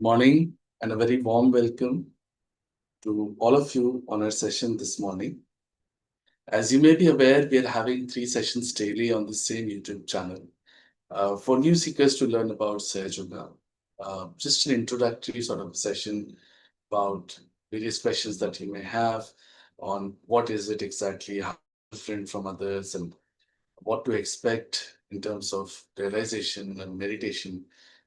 Morning and a very warm welcome to all of you on our session this morning. As you may be aware, we are having 3 sessions daily on the same YouTube channel for new seekers to learn about Sahaja. Just an introductory sort of session about various questions that you may have on what is it exactly, how different from others, and what to expect in terms of realization and meditation.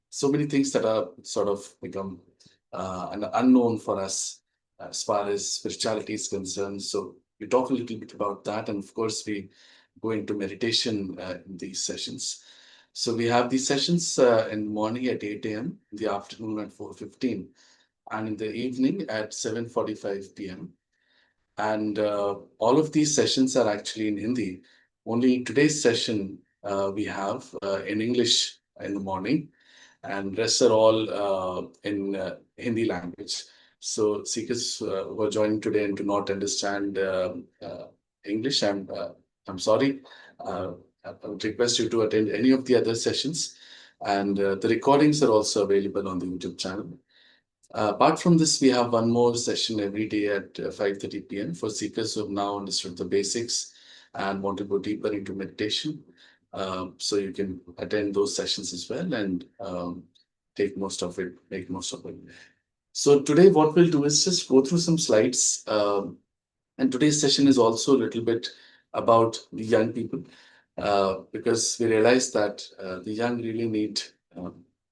So many things that are sort of become an unknown for us as far as spirituality is concerned. So we talk a little bit about that, and of course we go into meditation in these sessions. So we have these sessions in the morning at 8 a.m., in the afternoon at 4:15, and in the evening at 7:45 p.m. And all of these sessions are actually in Hindi. Only today's session we have in English in the morning, and rest are all in Hindi language. So seekers who are joining today and do not understand English, I'm sorry. I would request you to attend any of the other sessions, and the recordings are also available on the YouTube channel. Apart from this, we have one more session every day at 5:30 p.m. for seekers who have now understood the basics and want to go deeper into meditation. So you can attend those sessions as well and take most of it, make most of it. So today, what we'll do is just go through some slides. And today's session is also a little bit about the young people because we realize that the young really need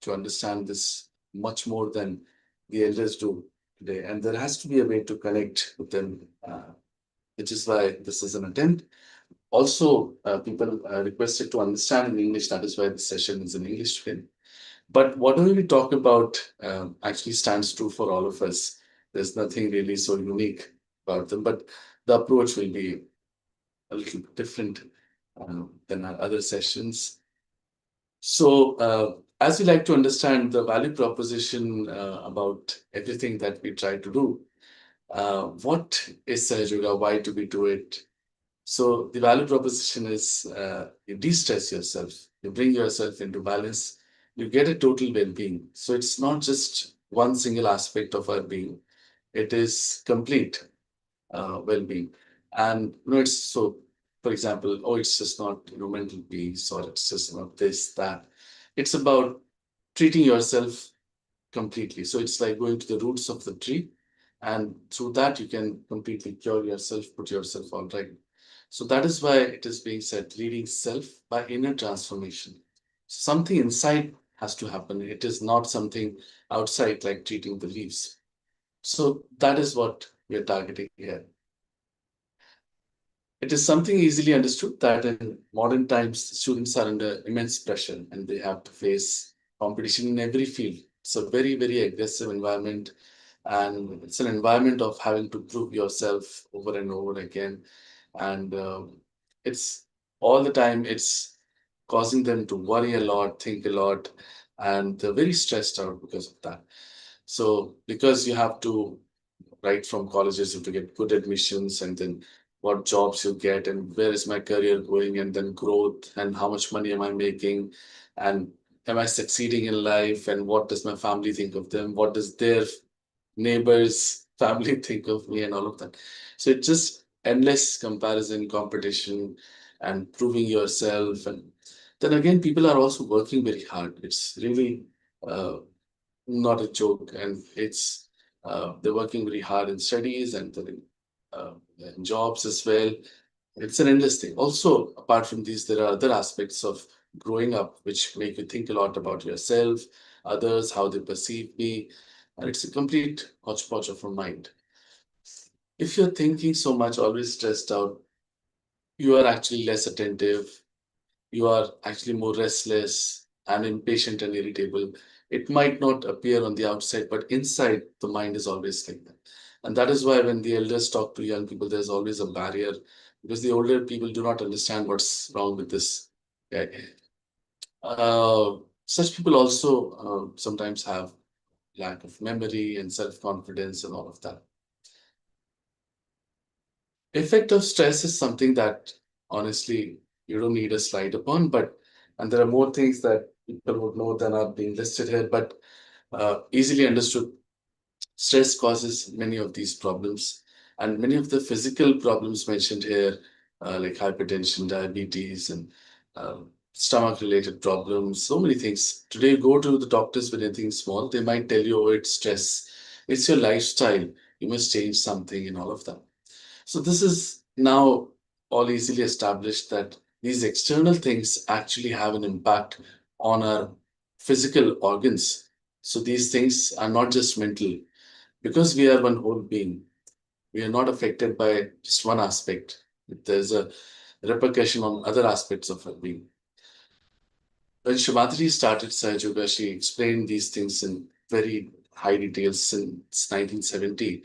to understand this much more than the elders do today. And there has to be a way to connect with them, which is why this is an attempt. Also, people requested to understand in English. That is why the session is in English today. But whatever we talk about actually stands true for all of us. There's nothing really so unique about them, but the approach will be a little bit different than our other sessions. So, as we like to understand the value proposition about everything that we try to do, what is Sahaja Yoga? Why do we do it? So, the value proposition is you de-stress yourself, you bring yourself into balance, you get a total well-being. So, it's not just one single aspect of our being; it is complete well-being. And it's so, for example, oh, it's just not mental peace, or it's just not this, that. It's about treating yourself completely. So it's like going to the roots of the tree, and through that you can completely cure yourself, put yourself all right. So that is why it is being said, leading self by inner transformation. Something inside has to happen. It is not something outside like treating the leaves. So that is what we are targeting here. It is something easily understood that in modern times, students are under immense pressure and they have to face competition in every field. It's a very, very aggressive environment, and it's an environment of having to prove yourself over and over again. And it's all the time, it's causing them to worry a lot, think a lot, and they're very stressed out because of that. So, because you have to, right from colleges, you have to get good admissions, and then what jobs you get, and where is my career going, and then growth, and how much money am I making, and am I succeeding in life, and what does my family think of them, what does their neighbors family think of me, and all of that. So it's just endless comparison, competition, and proving yourself. And then again, people are also working very hard. It's really uh, not a joke, and it's they're working very hard in studies, and in jobs as well. It's an endless thing. Also, apart from these, there are other aspects of growing up which make you think a lot about yourself, others, how they perceive me, and it's a complete hodgepodge of a mind. If you're thinking so much, always stressed out, you are actually less attentive, you are actually more restless and impatient and irritable. It might not appear on the outside, but inside the mind is always like that. And that is why when the elders talk to young people, there's always a barrier because the older people do not understand what's wrong with this guy. Such people also sometimes have lack of memory and self-confidence and all of that. Effect of stress is something that honestly you don't need a slide upon, but and there are more things that people would know than are being listed here. But easily understood, stress causes many of these problems, and many of the physical problems mentioned here, like hypertension, diabetes, and stomach related problems, so many things. Today, you go to the doctors with anything small, they might tell you, oh, it's stress, it's your lifestyle, you must change something, and all of that. So, this is now all easily established that these external things actually have an impact on our physical organs. So, these things are not just mental, because we are one whole being, we are not affected by just one aspect. There's a repercussion on other aspects of our being. When Shri started Sahaja, she explained these things in very high detail since 1970.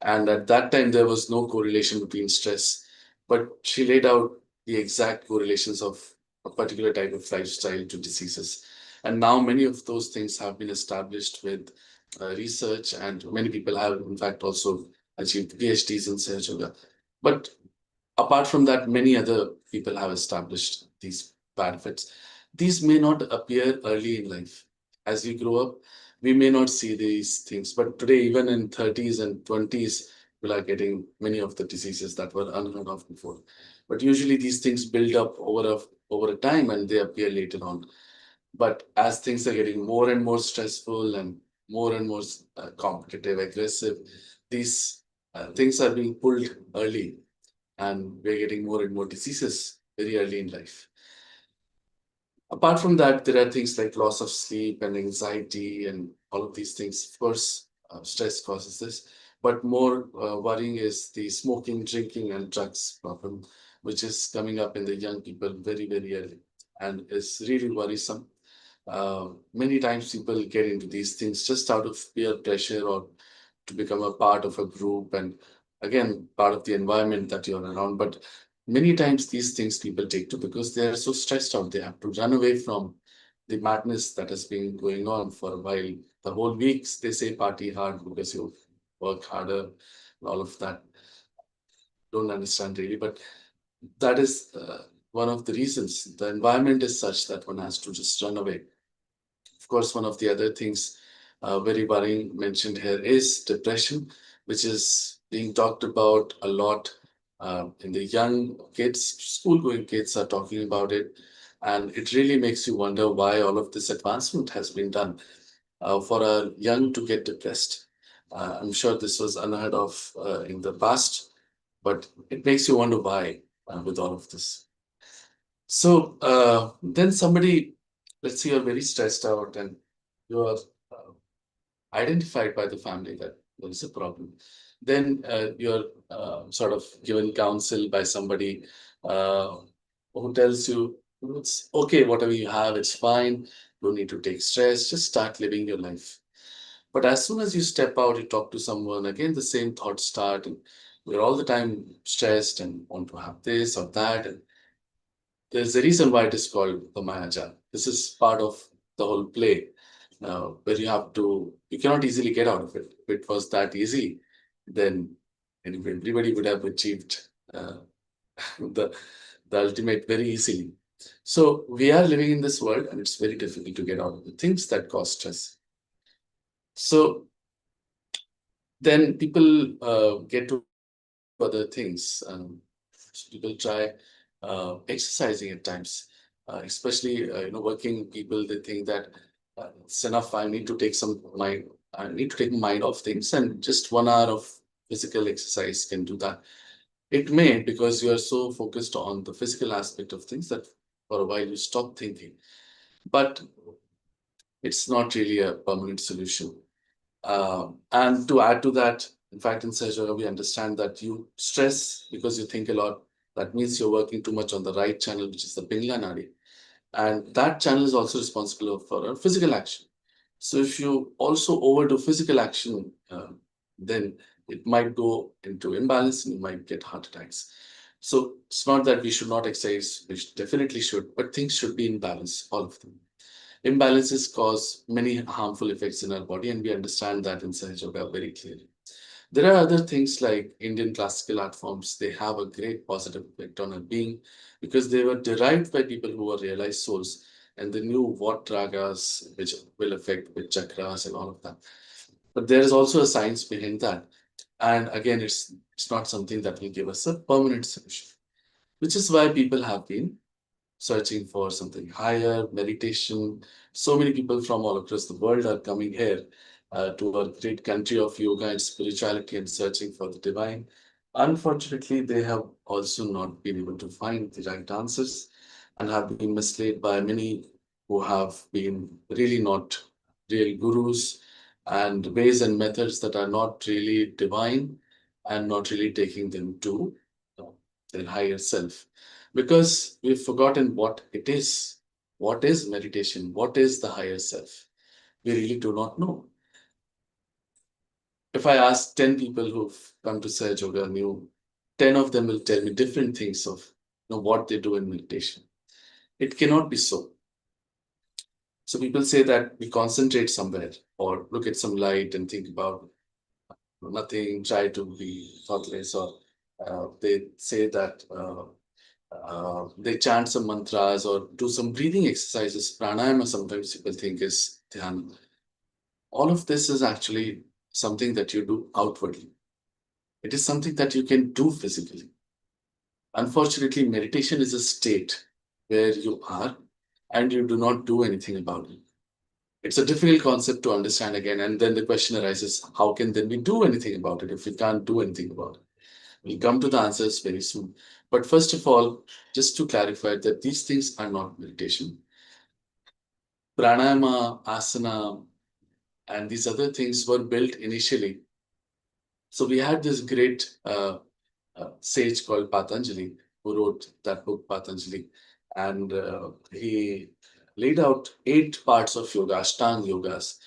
And at that time, there was no correlation between stress, but she laid out the exact correlations of a particular type of lifestyle to diseases. And now many of those things have been established with research, and many people have, in fact, also achieved PhDs in Sahaja Yoga. But apart from that, many other people have established these benefits. These may not appear early in life. As we grow up, we may not see these things. But today, even in 30s and 20s, people are getting many of the diseases that were unheard of before. But usually these things build up over a time and they appear later on. But as things are getting more and more stressful and more competitive, aggressive, these things are being pulled early, and we're getting more and more diseases very early in life. Apart from that, there are things like loss of sleep and anxiety and all of these things. Of course, stress causes this, but more worrying is the smoking, drinking, and drugs problem, which is coming up in the young people very, very early and is really worrisome. Many times people get into these things just out of peer pressure or to become a part of a group and again part of the environment that you're around. But many times these things people take to because they are so stressed out, they have to run away from the madness that has been going on for a while. The whole weeks they say party hard because you work harder and all of that. Don't understand really, but that is one of the reasons. The environment is such that one has to just run away. Of course, one of the other things very worrying mentioned here is depression, which is being talked about a lot in the young kids. School-going kids are talking about it, and it really makes you wonder why all of this advancement has been done for our young to get depressed. I'm sure this was unheard of in the past, but it makes you wonder why with all of this. So then somebody, let's say you're very stressed out and you are identified by the family that there is a problem. Then you're sort of given counsel by somebody uh, who tells you it's okay, whatever you have, it's fine. Don't need to take stress. Just start living your life. But as soon as you step out, you talk to someone, again, the same thoughts start. And we're all the time stressed and want to have this or that. And there's a reason why it is called the Mayaja. This is part of the whole play, where you cannot easily get out of it. If it was that easy, then anyway, everybody would have achieved the, the ultimate very easily. So we are living in this world and it's very difficult to get out of the things that cause stress. So then people get to other things. People try exercising at times, especially working people. They think that it's enough. I need to take some mind. I need to take my mind off things, and just 1 hour of physical exercise can do that. It may because you are so focused on the physical aspect of things that for a while you stop thinking. But it's not really a permanent solution. And to add to that, in fact, in Sahaja, we understand that you stress because you think a lot. That means you're working too much on the right channel, which is the Pingla Nadi. And that channel is also responsible for our physical action. So if you also overdo physical action, then it might go into imbalance and you might get heart attacks. So it's not that we should not exercise, we definitely should, but things should be in balance, all of them. Imbalances cause many harmful effects in our body, and we understand that in Sahaja Yoga very clearly. There are other things like Indian classical art forms. They have a great positive effect on our being because they were derived by people who were realized souls. and they knew what ragas which will affect which chakras and all of that. But there is also a science behind that. And again, it's not something that will give us a permanent solution, which is why people have been searching for something higher, meditation. So many people from all across the world are coming here to our great country of yoga and spirituality and searching for the divine. Unfortunately, they have also not been able to find the right answers and have been misled by many who have been really not real gurus and ways and methods that are not really divine and not really taking them to uh, their higher self, because we've forgotten what it is. What is meditation? What is the higher self? We really do not know. If I ask 10 people who've come to Sahaja Yoga new, 10 of them will tell me different things of what they do in meditation. It cannot be so. So people say that we concentrate somewhere or look at some light and think about nothing, try to be thoughtless, or they say that they chant some mantras or do some breathing exercises. Pranayama sometimes people think is dhyan. All of this is actually something that you do outwardly. It is something that you can do physically. Unfortunately, meditation is a state where you are and you do not do anything about it. It's a difficult concept to understand again. And then the question arises, how can then we do anything about it if we can't do anything about it? We'll come to the answers very soon. But first of all, just to clarify that these things are not meditation. Pranayama, asana, and these other things were built initially. So we had this great sage called Patanjali who wrote that book, Patanjali, and he laid out 8 parts of yoga, Ashtanga yogas.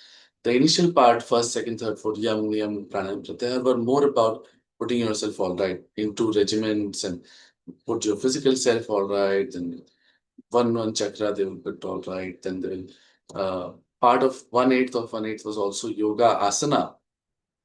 The initial part, first, second, third, fourth, yam, niyam, pranayam, pratyahara, were more about putting yourself all right into regiments and put your physical self all right, and one chakra they will put all right. Then they will part of 1/8 of 1/8 was also yoga asana.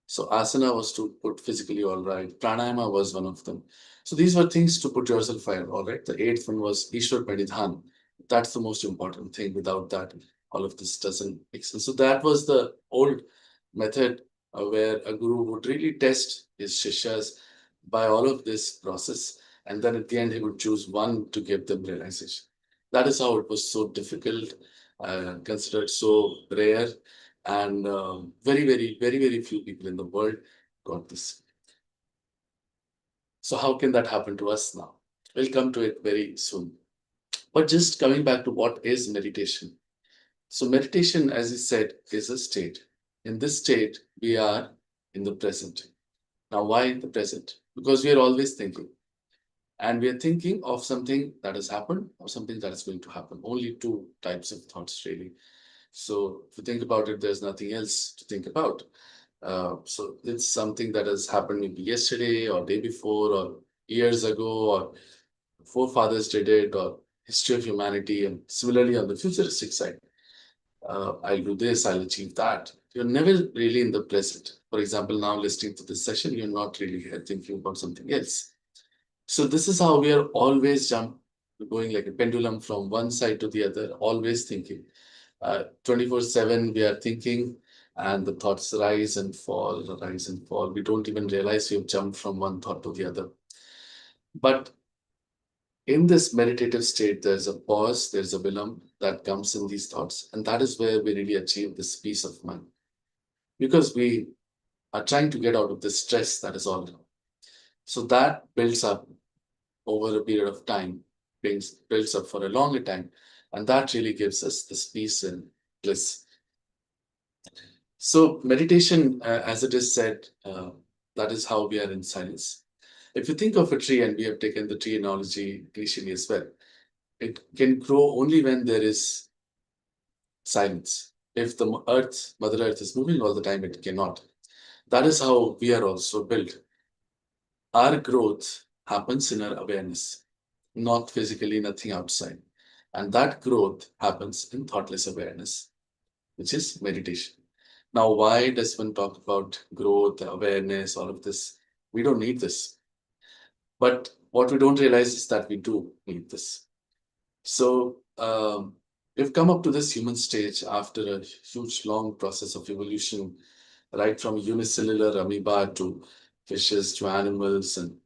So asana was to put physically all right. Pranayama was one of them. So these were things to put yourself all right. The 8th one was Ishwar Pranidhan. That's the most important thing. Without that, all of this doesn't make sense. So that was the old method where a guru would really test his shishyas by all of this process. And then at the end, he would choose one to give them realization. That is how it was so difficult, considered so rare, and very few people in the world got this. So how can that happen to us now? We'll come to it very soon. But just coming back to what is meditation. So meditation, as I said, is a state. In this state, we are in the present. Now, why in the present? Because we are always thinking. And we are thinking of something that has happened or something that is going to happen. Only 2 types of thoughts, really. So if you think about it, there's nothing else to think about. So it's something that has happened maybe yesterday or day before or years ago, or forefathers did it, or history of humanity. And similarly on the futuristic side, I'll do this, I'll achieve that. You're never really in the present. For example, now listening to this session, you're not really here thinking about something else. So this is how we are always going like a pendulum from one side to the other, always thinking. 24/7 we are thinking, and the thoughts rise and fall, rise and fall. We don't even realize we've jumped from one thought to the other. But in this meditative state, there's a pause, there's a vilam that comes in these thoughts, and that is where we really achieve this peace of mind. Because we are trying to get out of the stress that is all around. So that builds up over a period of time, builds up for a longer time, and that really gives us this peace and bliss. So meditation, as it is said, that is how we are in silence. If you think of a tree, and we have taken the tree analogy initially as well, it can grow only when there is silence. If the Mother Earth is moving all the time, it cannot. That is how we are also built. Our growth happens in our awareness, not physically, nothing outside. And that growth happens in thoughtless awareness, which is meditation. Now, why does one talk about growth, awareness, all of this? We don't need this. But what we don't realize is that we do need this. So, We've come up to this human stage after a huge, long process of evolution, right from unicellular amoeba to fishes to animals, and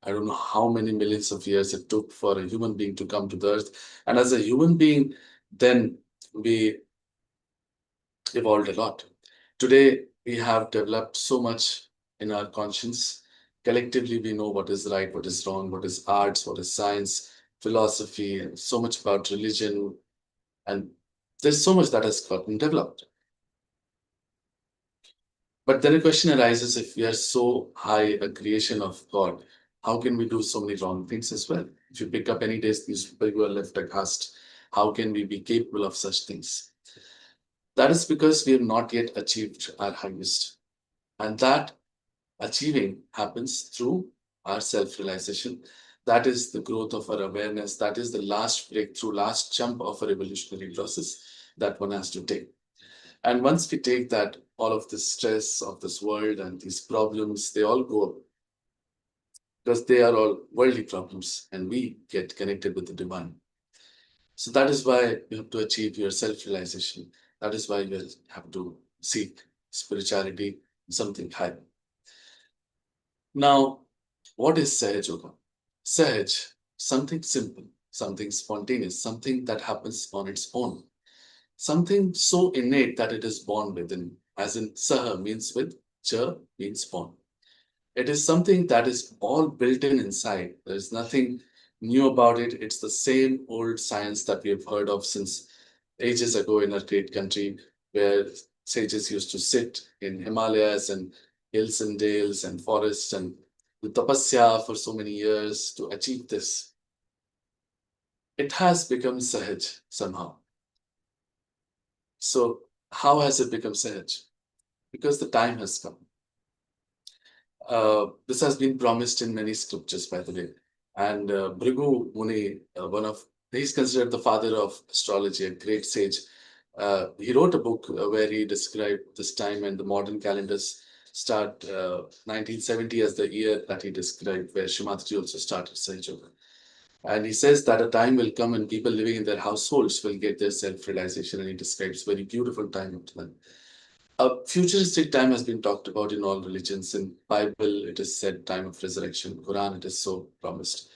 I don't know how many millions of years it took for a human being to come to the earth. And as a human being, then we evolved a lot. Today, we have developed so much in our conscience. Collectively, we know what is right, what is wrong, what is arts, what is science, philosophy, and so much about religion. And there's so much that has gotten developed. But then a question arises, if we are so high a creation of God, how can we do so many wrong things as well? If you pick up any day's newspaper, you are left aghast. How can we be capable of such things? That is because we have not yet achieved our highest. And that achieving happens through our self realization. That is the growth of our awareness. That is the last breakthrough, last jump of a revolutionary process that one has to take. And once we take that, all of the stress of this world and these problems, they all go up because they are all worldly problems and we get connected with the divine. So that is why you have to achieve your self realization. That is why you have to seek spirituality, something higher. Now, what is Sahaj Yoga? Sahaj, something simple, something spontaneous, something that happens on its own, something so innate that it is born within, as in Saha means with, Cha means born. It is something that is all built in inside. There is nothing new about it. It's the same old science that we have heard of since ages ago in our great country, where sages used to sit in Himalayas and hills and dales and forests and do tapasya for so many years to achieve this. It has become Sahaj somehow. So, how has it become Sahaj? Because the time has come. This has been promised in many scriptures, by the way. And Bhrigu Muni, he's considered the father of astrology, a great sage. He wrote a book where he described this time, and the modern calendars start 1970 as the year that he described, where Shree Mataji also started Sahaj Yoga. And he says that a time will come when people living in their households will get their self-realization, and he describes very beautiful time up to them. A futuristic time has been talked about in all religions. In Bible, it is said time of resurrection. Quran, it is so promised.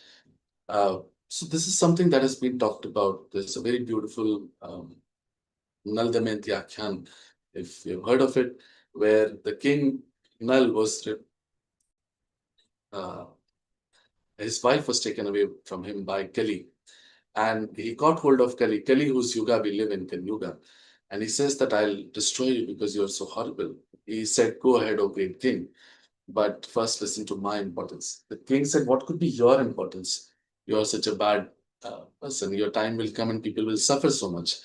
Uh, so this is something that has been talked about. There's a very beautiful Nal Damayanti Akhyan, if you've heard of it, where the king Nal was uh, his wife was taken away from him by Kali, and he got hold of Kali. Kali, whose yuga we live in, Kali Yuga, and he says that I'll destroy you because you're so horrible. He said, "Go ahead, O great king. But first listen to my importance." The king said, "What could be your importance? You are such a bad person. Your time will come and people will suffer so much."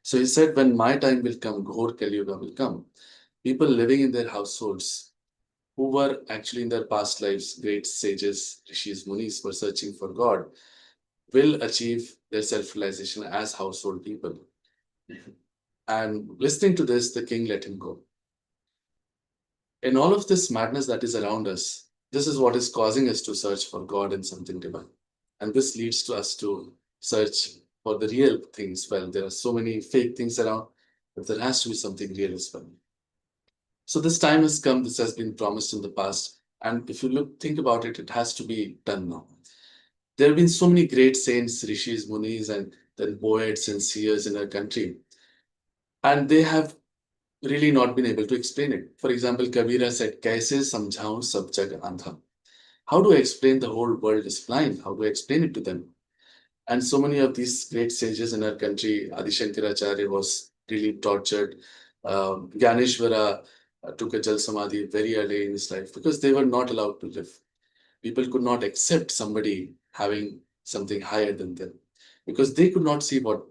So he said, "When my time will come, Ghor Kali Yuga will come. People living in their households who were actually in their past lives, great sages, rishis, munis, were searching for God, will achieve their self realization as household people." And listening to this, the king let him go. In all of this madness that is around us, this is what is causing us to search for God and something divine. And this leads to us to search for the real things. Well, there are so many fake things around, but there has to be something real as well. So this time has come, this has been promised in the past. And if you think about it, it has to be done now. There have been so many great saints, rishis, munis, and then poets and seers in our country. And they have really not been able to explain it. For example, Kabira said, "Kaise samjhaun sab jag andha?" How do I explain the whole world is blind? How do I explain it to them? And so many of these great sages in our country, Adi Shankaracharya was really tortured. Ganeshwara took a Jal Samadhi very early in his life because they were not allowed to live. People could not accept somebody having something higher than them because they could not see what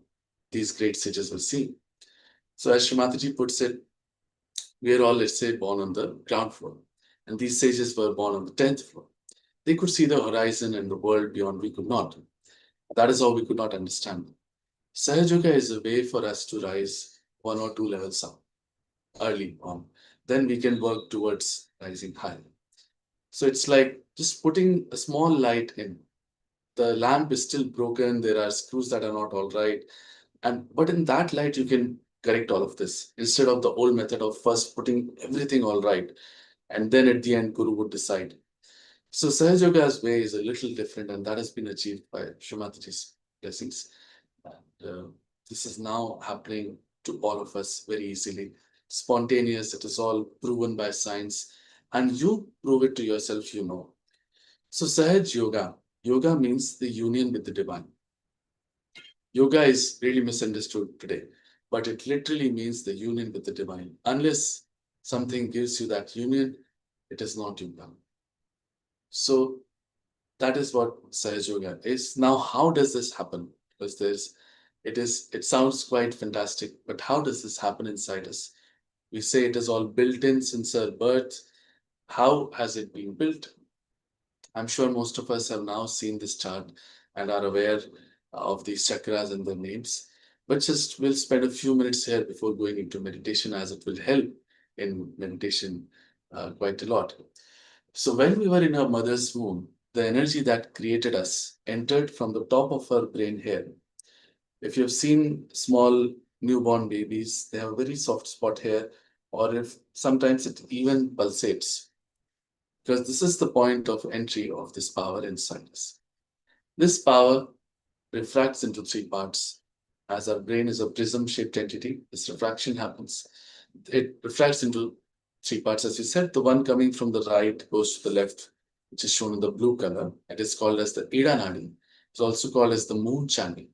these great sages were seeing. So as Shree Mataji puts it, we are all, let's say, born on the ground floor. And these sages were born on the 10th floor. They could see the horizon and the world beyond, we could not. That is how we could not understand. Sahaj Yoga is a way for us to rise one or two levels up early on. Then we can work towards rising higher. So it's like just putting a small light in. The lamp is still broken. There are screws that are not all right. But in that light, you can correct all of this instead of the old method of first putting everything all right, and then at the end, Guru would decide. So Sahaja Yoga's way is a little different, and that has been achieved by Shree Mataji's blessings. And this is now happening to all of us very easily. Spontaneous, it is all proven by science, and you prove it to yourself, you know. So Sahaj Yoga. Yoga means the union with the divine. Yoga is really misunderstood today, but it literally means the union with the divine. Unless something gives you that union, it is not yoga. So that is what Sahaj Yoga is. Now, how does this happen? Because it sounds quite fantastic, but how does this happen inside us? We say it is all built in since our birth. How has it been built? I'm sure most of us have now seen this chart and are aware of these chakras and their names. But just we'll spend a few minutes here before going into meditation, as it will help in meditation quite a lot. So, when we were in our mother's womb, the energy that created us entered from the top of our brain hair. If you've seen small newborn babies, they have a very soft spot here, or if sometimes it even pulsates, because this is the point of entry of this power inside us. This power refracts into three parts. As our brain is a prism shaped entity, this refraction happens. It refracts into three parts, as you said. The one coming from the right goes to the left, which is shown in the blue color. It is called as the Ida Nadi. It's also called as the moon channel.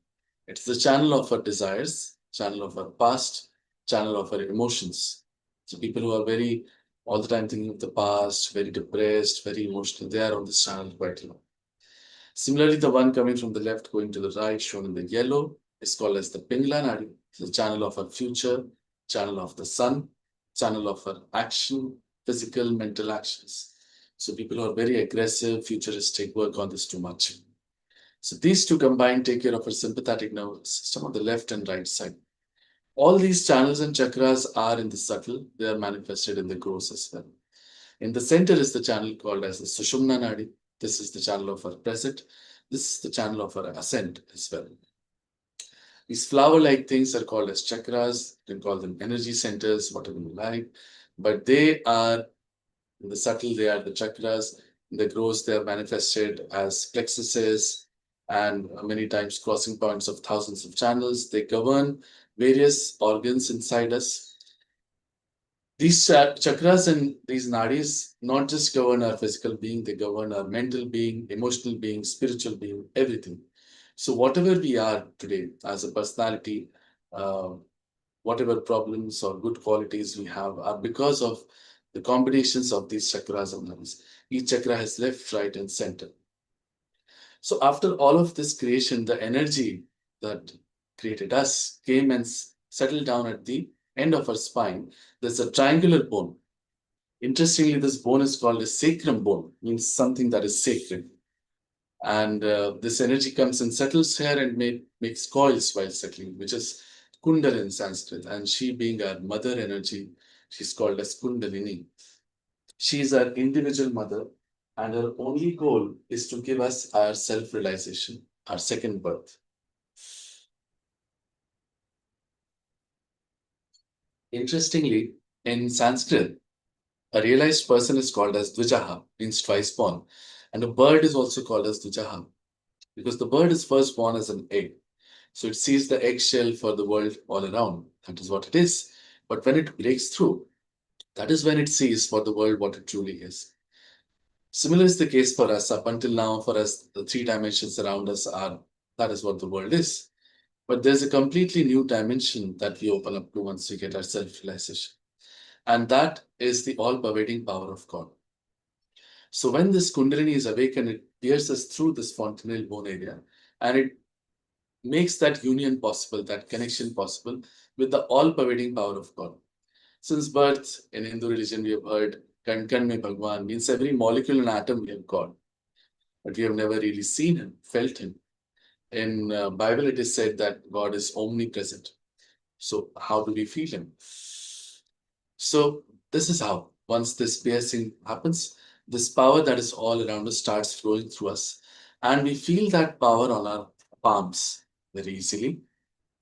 It's the channel of our desires, channel of our past, channel of our emotions. So people who are very all the time thinking of the past, very depressed, very emotional, they are on this channel quite a lot. Similarly, the one coming from the left going to the right, shown in the yellow, is called as the Pingla Nadi, the channel of our future, channel of the sun, channel of our action, physical, mental actions. So people who are very aggressive, futuristic, work on this too much. So these two combined take care of our sympathetic nervous system on the left and right side. All these channels and chakras are in the subtle, they are manifested in the gross as well. In the center is the channel called as the Sushumna Nadi. This is the channel of our present. This is the channel of our ascent as well. These flower-like things are called as chakras. You can call them energy centers, whatever you like. But they are, in the subtle, they are the chakras. In the gross, they are manifested as plexuses and many times crossing points of thousands of channels. They govern various organs inside us. These chakras and these nadis not just govern our physical being, they govern our mental being, emotional being, spiritual being, everything. So, whatever we are today as a personality, uh, whatever problems or good qualities we have are because of the combinations of these chakras and nadis. Each chakra has left, right, and center. So, after all of this creation, the energy that created us came and settled down at the end of our spine. There's a triangular bone. Interestingly, this bone is called a sacrum bone, means something that is sacred. And this energy comes and settles here and makes coils while settling, which is Kundal in Sanskrit. And she, being our mother energy, she's called as Kundalini. She is our individual mother, and her only goal is to give us our self realization, our second birth. Interestingly, in Sanskrit, a realized person is called as Dvijaha, means twice born, and a bird is also called as Dvijaha because the bird is first born as an egg. So it sees the eggshell for the world all around. That is what it is. But when it breaks through, that is when it sees for the world what it truly is. Similar is the case for us. Up until now, for us, the three dimensions around us are that is what the world is. But there's a completely new dimension that we open up to once we get our self realization. And that is the all pervading power of God. So when this Kundalini is awakened, it pierces through this fontanelle bone area and it makes that union possible, that connection possible with the all pervading power of God. Since birth in Hindu religion, we have heard Kan Kan Mein Bhagwan means every molecule and atom we have God, but we have never really seen him, felt him. In Bible, it is said that God is omnipresent. So how do we feel him? So this is how, once this piercing happens, this power that is all around us starts flowing through us. And we feel that power on our palms very easily.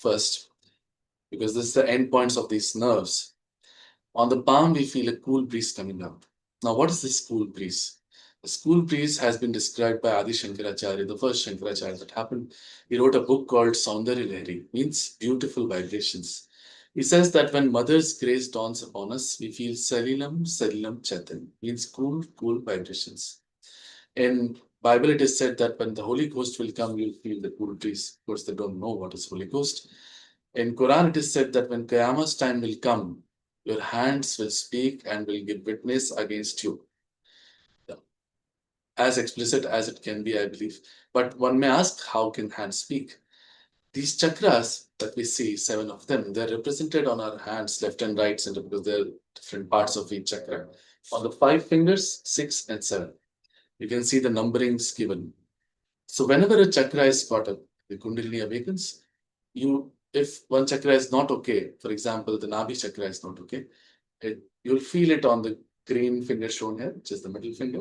first, because this is the end points of these nerves. On the palm, we feel a cool breeze coming up. Now, what is this cool breeze? The cool breeze has been described by Adi Shankaracharya, the first Shankaracharya that happened. He wrote a book called Saundarya Lahari, means beautiful vibrations. He says that when Mother's grace dawns upon us, we feel Salilam, Salilam Chaitan, means cool, cool vibrations. In Bible, it is said that when the Holy Ghost will come, you'll feel the cool breeze. Of course, they don't know what is Holy Ghost. In Quran, it is said that when Qiyamah's time will come, your hands will speak and will give witness against you. As explicit as it can be, I believe. But one may ask, how can hands speak? These chakras that we see, 7 of them, they're represented on our hands, left and right center, because they're different parts of each chakra. On the 5 fingers, 6 and 7, you can see the numberings given. So whenever a chakra is caught up, the Kundalini awakens. If one chakra is not okay, for example, the Nabhi chakra is not okay, you'll feel it on the green finger shown here, which is the middle finger.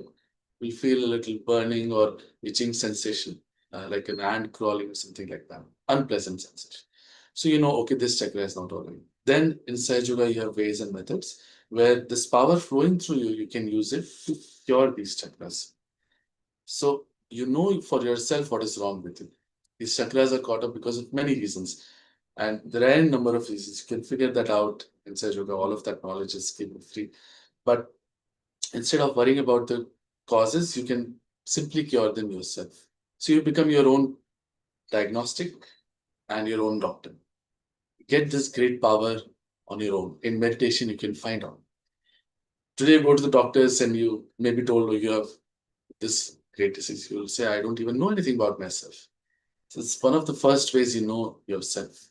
You'll feel a little burning or itching sensation, like an ant crawling or something like that. Unpleasant sensation. So you know, okay, this chakra is not all right. Then in Sahaja Yoga, you have ways and methods where this power flowing through you, you can use it to cure these chakras. So you know for yourself what is wrong with you. These chakras are caught up because of many reasons. And there are a number of reasons. You can figure that out in Sahaja Yoga. All of that knowledge is given free. But instead of worrying about the causes, you can simply cure them yourself. So you become your own diagnostic and your own doctor. Get this great power on your own. In meditation, you can find out. Today, you go to the doctors and you may be told, oh, you have this great disease. You will say, I don't even know anything about myself. So it's one of the first ways you know yourself,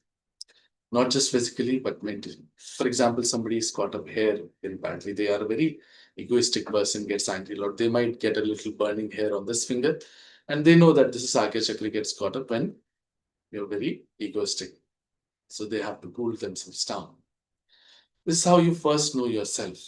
not just physically, but mentally. For example, somebody is caught up hair very badly. They are a very egoistic person, gets angry a lot. They might get a little burning hair on this finger, and they know that this is Sakya Chakra gets caught up when you're very egoistic. So they have to cool themselves down. This is how you first know yourself.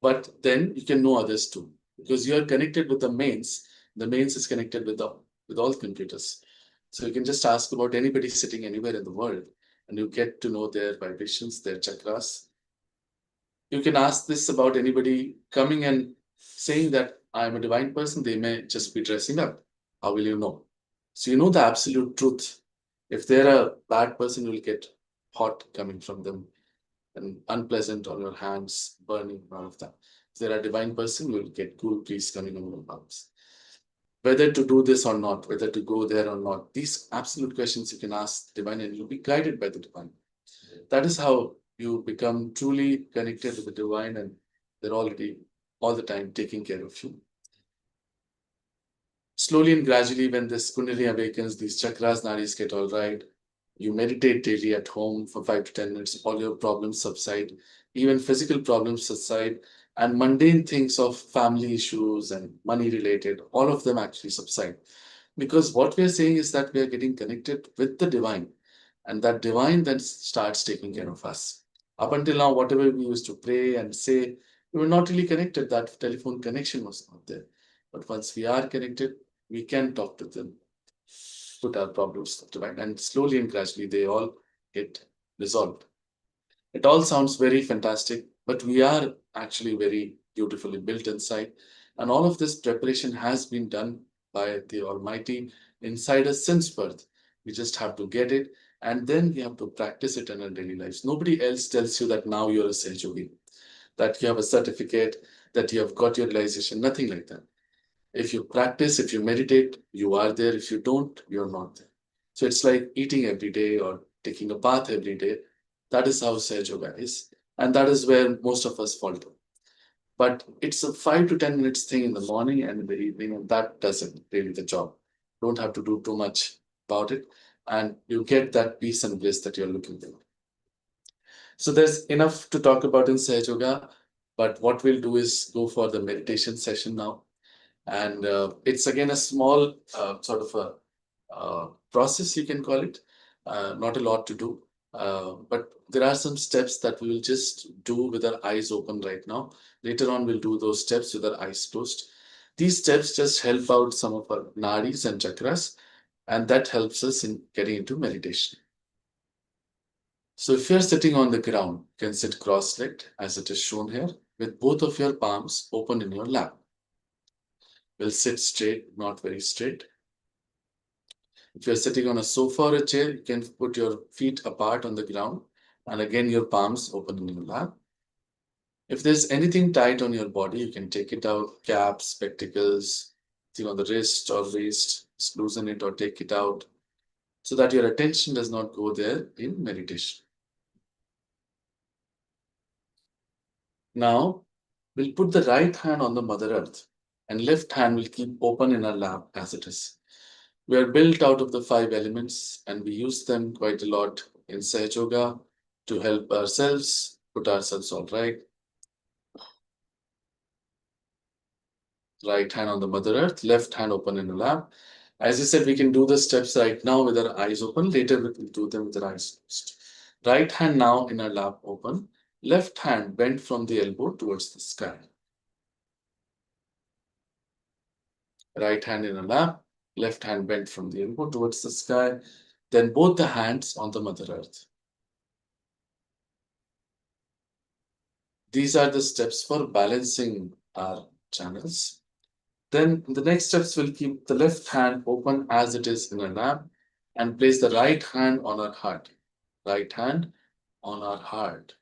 But then you can know others too, because you are connected with the mains. The mains is connected with all computers. So you can just ask about anybody sitting anywhere in the world, and you get to know their vibrations, their chakras. You can ask this about anybody coming and saying that I am a divine person. They may just be dressing up. How will you know? So you know the absolute truth. If they're a bad person, you'll get hot coming from them and unpleasant on your hands, burning, all of that. If they're a divine person, you'll get cool breeze coming on your palms. Whether to do this or not, whether to go there or not, these absolute questions you can ask the divine and you'll be guided by the divine. That is how you become truly connected with the divine and they're already all the time taking care of you. Slowly and gradually, when this Kundalini awakens, these chakras, nadis get all right. You meditate daily at home for 5 to 10 minutes, all your problems subside, even physical problems subside, and mundane things of family issues and money related, all of them actually subside. Because what we are saying is that we are getting connected with the divine, and that divine then starts taking care of us. Up until now, whatever we used to pray and say, we were not really connected. That telephone connection was not there. But once we are connected, we can talk to them, put our problems to divine, and slowly and gradually they all get resolved. It all sounds very fantastic, but we are actually very beautifully built inside. And all of this preparation has been done by the Almighty inside us since birth. We just have to get it, and then we have to practice it in our daily lives. Nobody else tells you that now you're a Sahaja Yogi, that you have a certificate, that you have got your realization, nothing like that. If you practice, if you meditate, you are there. If you don't, you're not there. So it's like eating every day or taking a bath every day. That is how Sahaja Yoga is. And that is where most of us falter. But it's a 5 to 10 minutes thing in the morning and in the evening, and that doesn't really the job. Don't have to do too much about it. And you get that peace and bliss that you're looking for. So there's enough to talk about in Sahaja Yoga. But what we'll do is go for the meditation session now. And it's again a small sort of a process, you can call it. Not a lot to do. But there are some steps that we will just do with our eyes open right now. Later on, we'll do those steps with our eyes closed. These steps just help out some of our nadis and chakras, and that helps us in getting into meditation. So if you're sitting on the ground, you can sit cross-legged as it is shown here with both of your palms open in your lap. We'll sit straight, not very straight. If you're sitting on a sofa or a chair, you can put your feet apart on the ground and again your palms open in your lap. If there's anything tight on your body, you can take it out, caps, spectacles, thing on the wrist or waist, just loosen it or take it out so that your attention does not go there in meditation. Now, we'll put the right hand on the Mother Earth and left hand will keep open in our lap as it is. We are built out of the five elements and we use them quite a lot in Sahaja Yoga to help ourselves put ourselves all right. Right hand on the Mother Earth, left hand open in the lap. As I said, we can do the steps right now with our eyes open. Later, we will do them with our eyes closed. Right hand now in our lap open. Left hand bent from the elbow towards the sky. Right hand in our lap. Left hand bent from the elbow towards the sky. Then both the hands on the Mother Earth. These are the steps for balancing our channels. Then the next steps will keep the left hand open as it is in our lap and place the right hand on our heart. Right hand on our heart.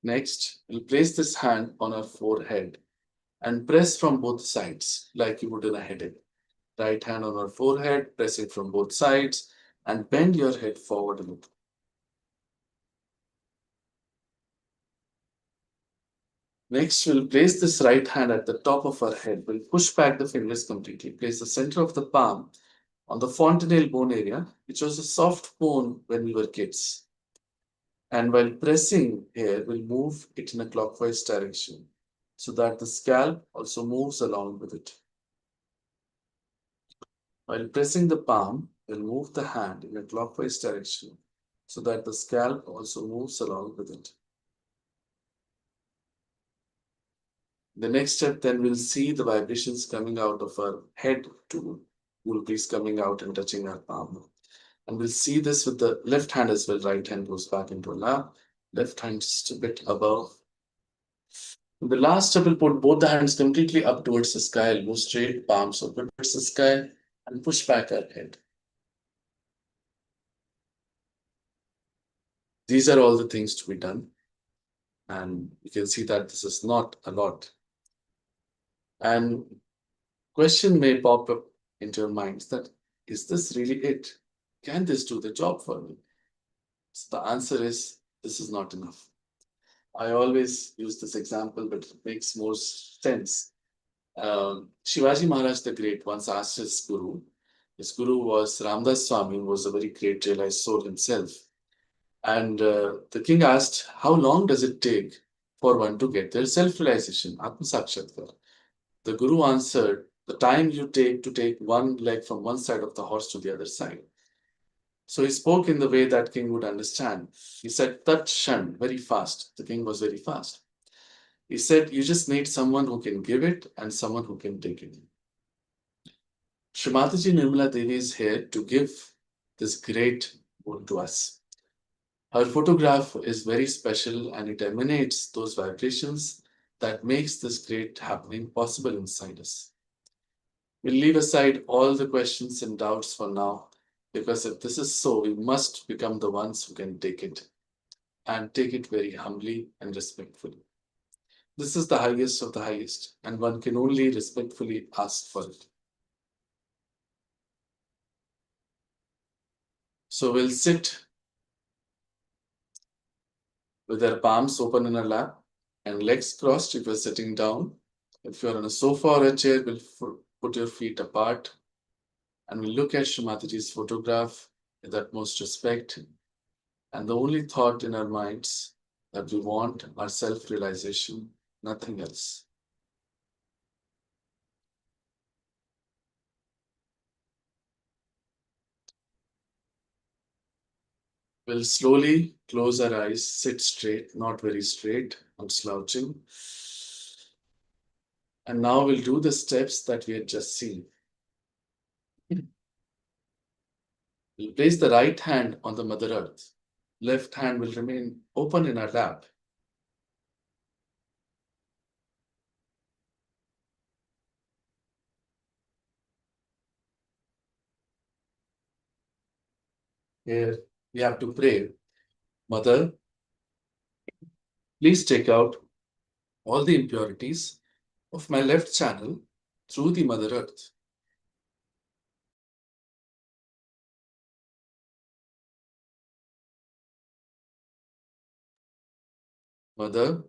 Next, we'll place this hand on our forehead and press from both sides like you would in a headache. Right hand on our forehead, press it from both sides and bend your head forward a little. Next, we'll place this right hand at the top of our head. We'll push back the fingers completely. Place the center of the palm on the fontanelle bone area, which was a soft bone when we were kids. And while pressing here, we'll move it in a clockwise direction so that the scalp also moves along with it. While pressing the palm, we'll move the hand in a clockwise direction so that the scalp also moves along with it. The next step, then we'll see the vibrations coming out of our head to rupees coming out and touching our palm. And we'll see this with the left hand as well. Right hand goes back into a lap. Left hand just a bit above. In the last step, we'll put both the hands completely up towards the sky, elbow straight, palms open towards the sky, and push back our head. These are all the things to be done. And you can see that this is not a lot. And question may pop up into your minds that, is this really it? Can this do the job for me? So the answer is, this is not enough. I always use this example, but it makes more sense. Shivaji Maharaj the Great once asked his guru. His guru was Ramdas Swami, who was a very great realized soul himself. And the king asked, how long does it take for one to get their self-realization, Atma Sakshatkar? The guru answered, the time you take to take one leg from one side of the horse to the other side. So he spoke in the way that king would understand. He said, Tat Shan, very fast. The king was very fast. He said, you just need someone who can give it and someone who can take it. Shree Mataji Nirmala Devi is here to give this great boon to us. Her photograph is very special and it emanates those vibrations that makes this great happening possible inside us. We'll leave aside all the questions and doubts for now, because if this is so, we must become the ones who can take it and take it very humbly and respectfully. This is the highest of the highest, and one can only respectfully ask for it. So we'll sit with our palms open in our lap and legs crossed if you're sitting down. If you're on a sofa or a chair, we'll put your feet apart and we'll look at Shree Mataji's photograph with utmost respect. And the only thought in our minds that we want our self-realization, nothing else. We'll slowly close our eyes, sit straight, not very straight, not slouching. And now we'll do the steps that we had just seen. We'll place the right hand on the Mother Earth. Left hand will remain open in our lap. Here we have to pray, Mother, please take out all the impurities of my left channel through the Mother Earth. Mother,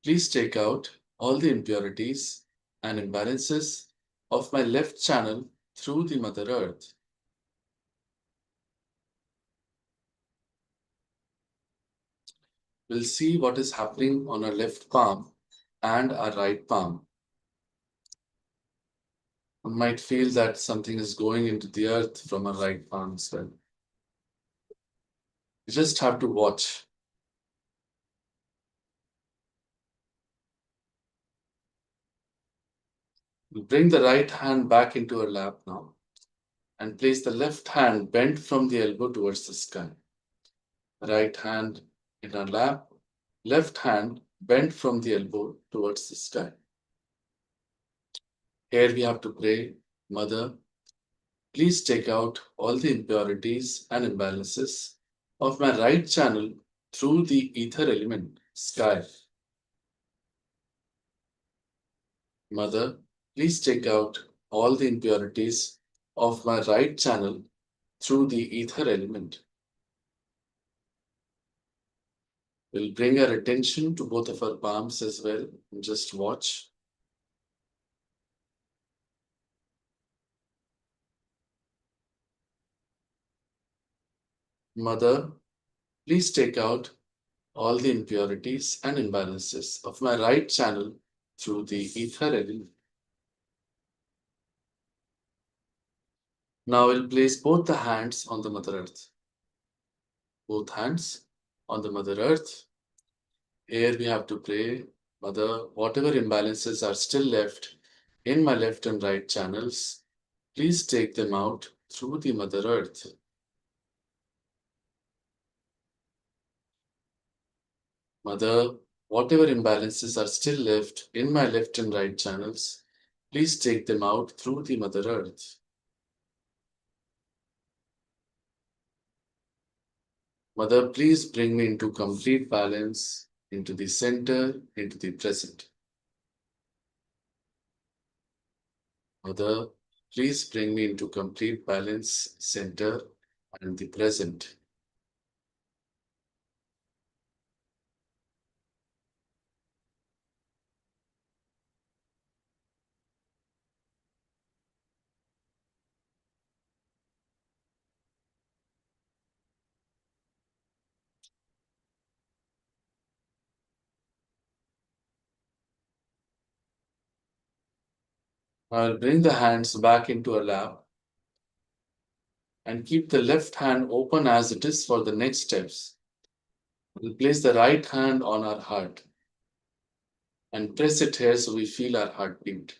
please take out all the impurities and imbalances of my left channel through the Mother Earth. We'll see what is happening on our left palm and our right palm. One might feel that something is going into the earth from our right palm as well. You just have to watch. We'll bring the right hand back into our lap now and place the left hand bent from the elbow towards the sky. Right hand in our lap, left hand bent from the elbow towards the sky. Here we have to pray, Mother, please take out all the impurities and imbalances of my right channel through the ether element, sky. Mother, please take out all the impurities of my right channel through the ether element. We'll bring our attention to both of our palms as well and just watch. Mother, please take out all the impurities and imbalances of my right channel through the ether element. Now we'll place both the hands on the Mother Earth. Both hands on the Mother Earth. Here we have to pray, Mother, whatever imbalances are still left in my left and right channels, please take them out through the Mother Earth. Mother, whatever imbalances are still left in my left and right channels, please take them out through the Mother Earth. Mother, please bring me into complete balance, into the center, into the present. Mother, please bring me into complete balance, center, and the present. I'll bring the hands back into our lap and keep the left hand open as it is for the next steps. We'll place the right hand on our heart and press it here so we feel our heartbeat.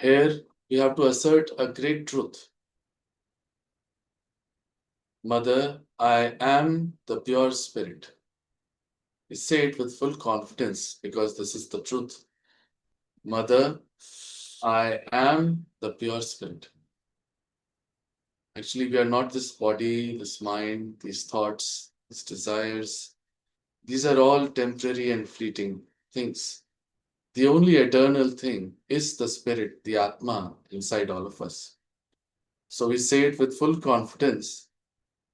Here, we have to assert a great truth. Mother, I am the pure spirit. We say it with full confidence because this is the truth. Mother, I am the pure spirit. Actually, we are not this body, this mind, these thoughts, these desires. These are all temporary and fleeting things. The only eternal thing is the spirit, the Atma inside all of us. So we say it with full confidence.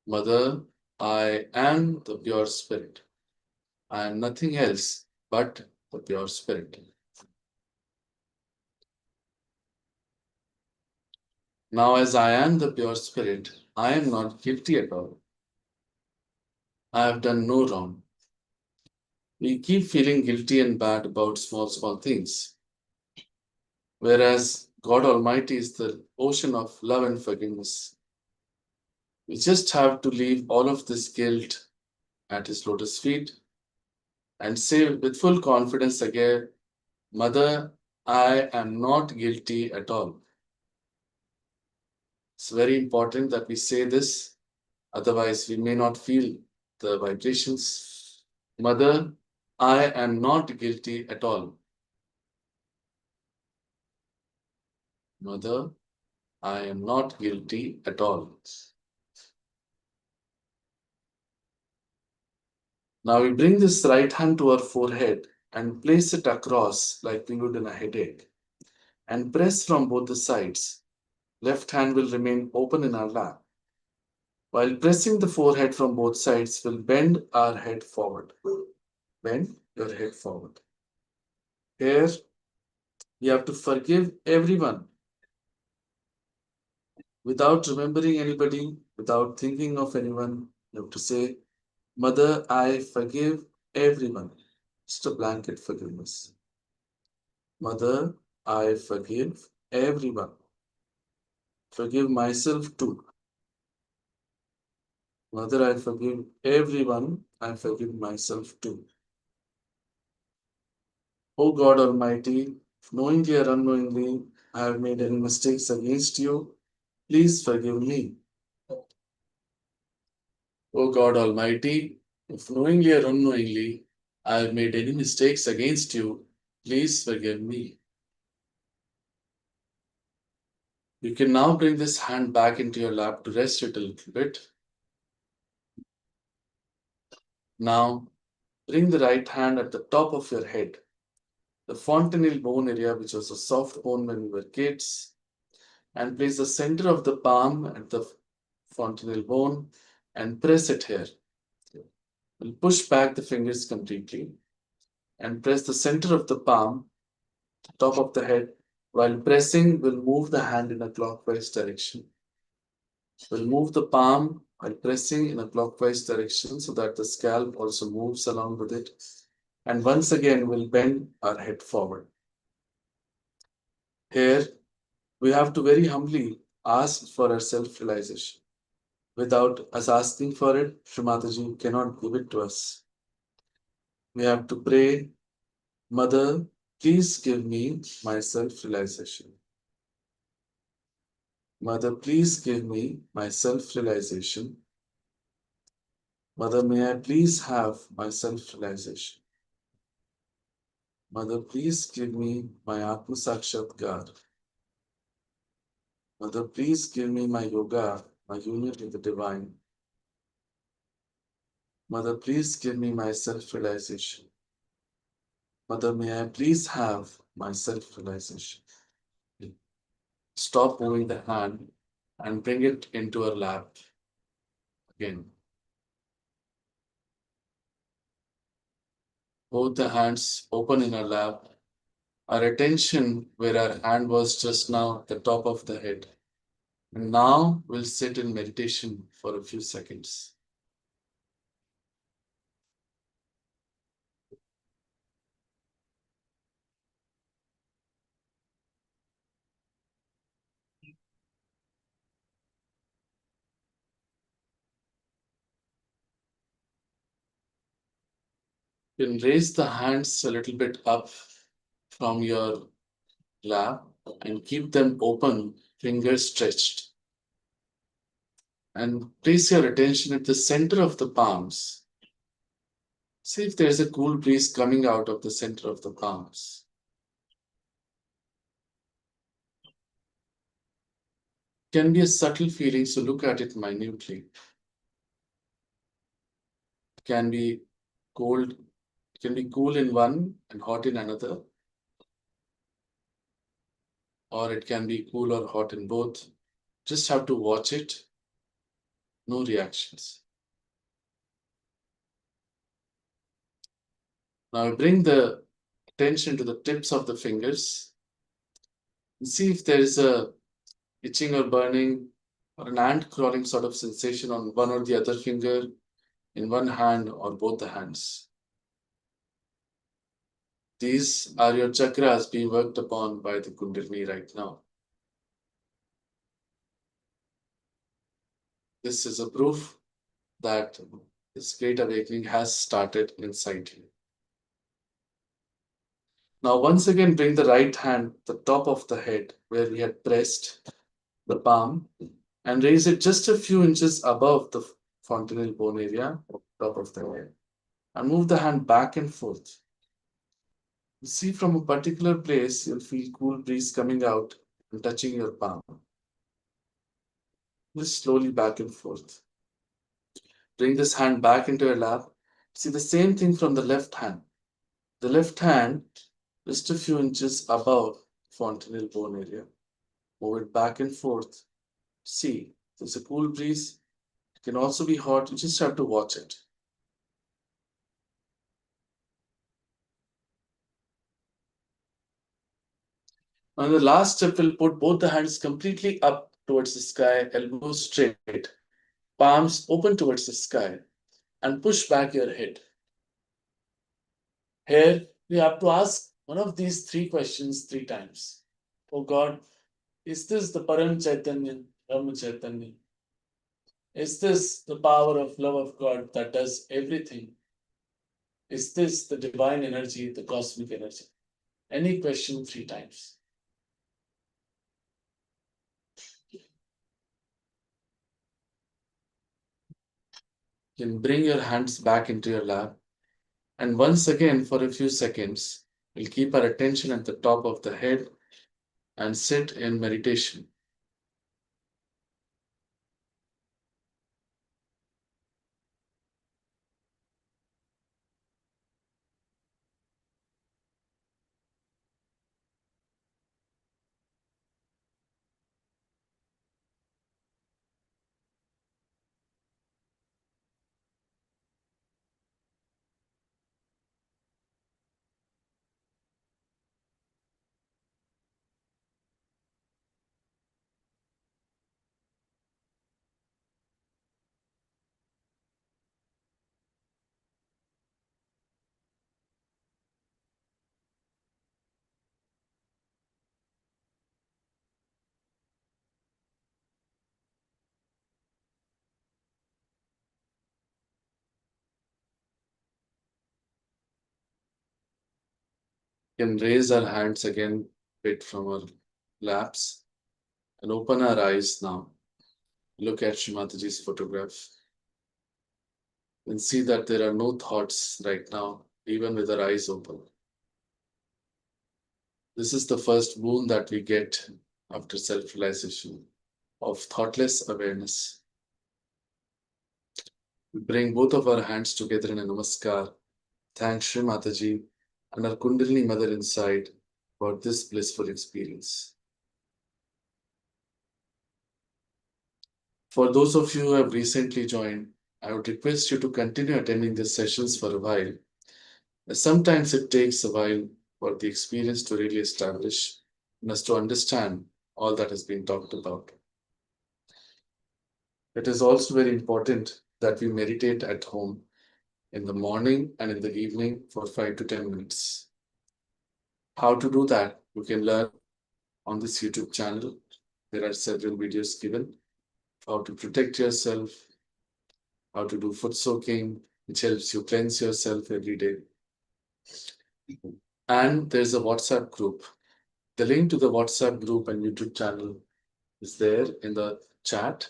Mother, I am the pure spirit. I am nothing else but the pure spirit. Now, as I am the pure spirit, I am not guilty at all. I have done no wrong. We keep feeling guilty and bad about small things. Whereas God Almighty is the ocean of love and forgiveness. We just have to leave all of this guilt at His lotus feet and say with full confidence again, Mother, I am not guilty at all. It's very important that we say this, otherwise, we may not feel the vibrations. Mother, I am not guilty at all. Mother, I am not guilty at all. Now we bring this right hand to our forehead and place it across like we would in a headache and press from both the sides. Left hand will remain open in our lap. While pressing the forehead from both sides, we'll bend our head forward. Bend your head forward. Here, you have to forgive everyone without remembering anybody, without thinking of anyone. You have to say, Mother, I forgive everyone. Just a blanket forgiveness. Mother, I forgive everyone. Forgive myself too. Mother, I forgive everyone. I forgive myself too. O God Almighty, if knowingly or unknowingly I have made any mistakes against you, please forgive me. O God Almighty, if knowingly or unknowingly I have made any mistakes against you, please forgive me. You can now bring this hand back into your lap to rest it a little bit. Now, bring the right hand at the top of your head, the fontanelle bone area, which was a soft bone when we were kids, and place the center of the palm at the fontanelle bone and press it here. We'll push back the fingers completely and press the center of the palm, top of the head. While pressing, we'll move the hand in a clockwise direction. We'll move the palm while pressing in a clockwise direction so that the scalp also moves along with it. And once again, we'll bend our head forward. Here, we have to very humbly ask for our self-realization. Without us asking for it, Shree Mataji cannot give it to us. We have to pray, Mother, please give me my self-realization. Mother, please give me my self-realization. Mother, may I please have my self-realization. Mother, please give me my Atma Sakshatkar. Mother, please give me my yoga, my union with the divine. Mother, please give me my self-realization. Mother, may I please have my self-realization. Stop moving the hand and bring it into her lap again. Both the hands open in her lap. Our attention where our hand was just now at the top of the head. And now we'll sit in meditation for a few seconds. You can raise the hands a little bit up from your lap and keep them open, fingers stretched. And place your attention at the center of the palms. See if there's a cool breeze coming out of the center of the palms. It can be a subtle feeling, so look at it minutely. It can be cold, it can be cool in one and hot in another. Or it can be cool or hot in both. Just have to watch it. No reactions. Now bring the attention to the tips of the fingers. And see if there is a itching or burning or an ant crawling sort of sensation on one or the other finger, in one hand or both the hands. These are your chakras being worked upon by the Kundalini right now. This is a proof that this great awakening has started inside you. Now, once again, bring the right hand to the top of the head where we had pressed the palm and raise it just a few inches above the fontanelle bone area, top of the head, and move the hand back and forth. You see, from a particular place, you'll feel cool breeze coming out and touching your palm. Just slowly back and forth. Bring this hand back into your lap. See the same thing from the left hand. The left hand, just a few inches above fontanelle bone area. Move it back and forth. See, there's a cool breeze. It can also be hot. You just have to watch it. On the last step, we'll put both the hands completely up towards the sky, elbows straight, palms open towards the sky, and push back your head. Here, we have to ask one of these three questions three times. Oh God, is this the Param Chaitanya, Brahma Chaitanya? Is this the power of love of God that does everything? Is this the divine energy, the cosmic energy? Any question three times. You can bring your hands back into your lap. And once again, for a few seconds, we'll keep our attention at the top of the head and sit in meditation. We can raise our hands again a bit from our laps and open our eyes now. Look at Shree Mataji's photograph and see that there are no thoughts right now, even with our eyes open. This is the first boon that we get after self realization of thoughtless awareness. We bring both of our hands together in a namaskar. Thank Shree Mataji and our Kundalini Mother inside for this blissful experience. For those of you who have recently joined, I would request you to continue attending these sessions for a while. Sometimes it takes a while for the experience to really establish and us to understand all that has been talked about. It is also very important that we meditate at home in the morning and in the evening for 5 to 10 minutes. How to do that, you can learn on this YouTube channel. There are several videos given. How to protect yourself, how to do foot soaking, which helps you cleanse yourself every day. And there's a WhatsApp group. The link to the WhatsApp group and YouTube channel is there in the chat.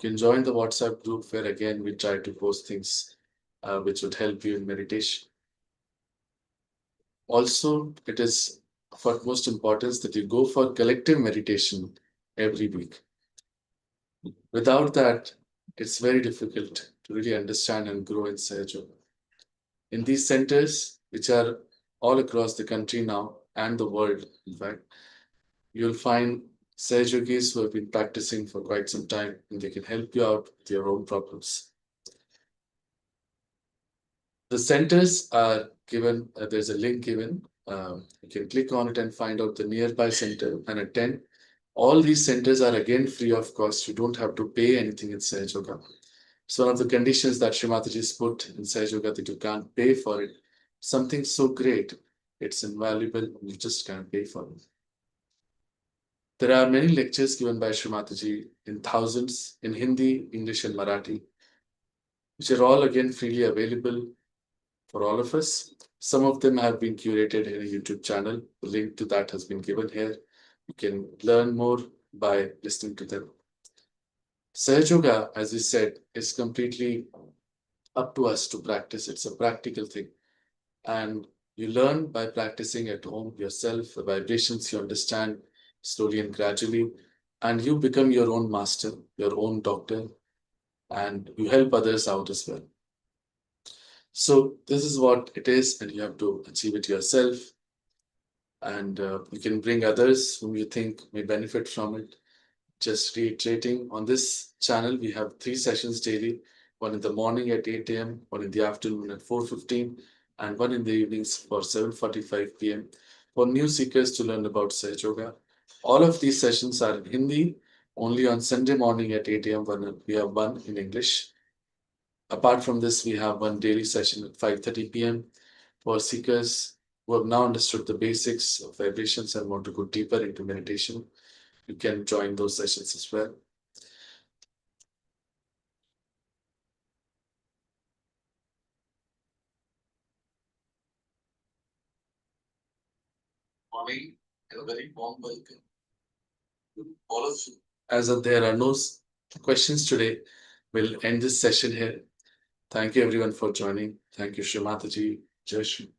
You can join the WhatsApp group where again we try to post things which would help you in meditation. Also, it is of utmost importance that you go for collective meditation every week. Without that, it's very difficult to really understand and grow in Sahaja. In these centers, which are all across the country now and the world, in fact, you'll find Sage yogis who have been practicing for quite some time and they can help you out with your own problems. The centers are given, there's a link given. You can click on it and find out the nearby center and attend. All these centers are again free of cost. You don't have to pay anything in Sage Yoga. It's one of the conditions that Shree Mataji has put in Sage Yoga that you can't pay for it. Something so great, it's invaluable, you just can't pay for it. There are many lectures given by Shree Mataji in thousands in Hindi, English, and Marathi, which are all again freely available for all of us. Some of them have been curated in a YouTube channel. The link to that has been given here. You can learn more by listening to them. Sahaj Yoga, as we said, is completely up to us to practice. It's a practical thing. And you learn by practicing at home yourself, the vibrations you understand slowly and gradually, and you become your own master, your own doctor, and you help others out as well. So, this is what it is, and you have to achieve it yourself. And you can bring others whom you think may benefit from it. Just reiterating, on this channel, we have 3 sessions daily, one in the morning at 8 a.m., one in the afternoon at 4:15, and one in the evenings for 7:45 p.m. for new seekers to learn about Sahaj Yoga. All of these sessions are in Hindi. Only on Sunday morning at 8 a.m., we have one in English. Apart from this, we have one daily session at 5:30 p.m. for seekers who have now understood the basics of vibrations and want to go deeper into meditation. You can join those sessions as well. Morning and a very warm welcome to all of you. As there are no questions today, we'll end this session here. Thank you everyone for joining. Thank you, Shree Mataji. Jai Shri.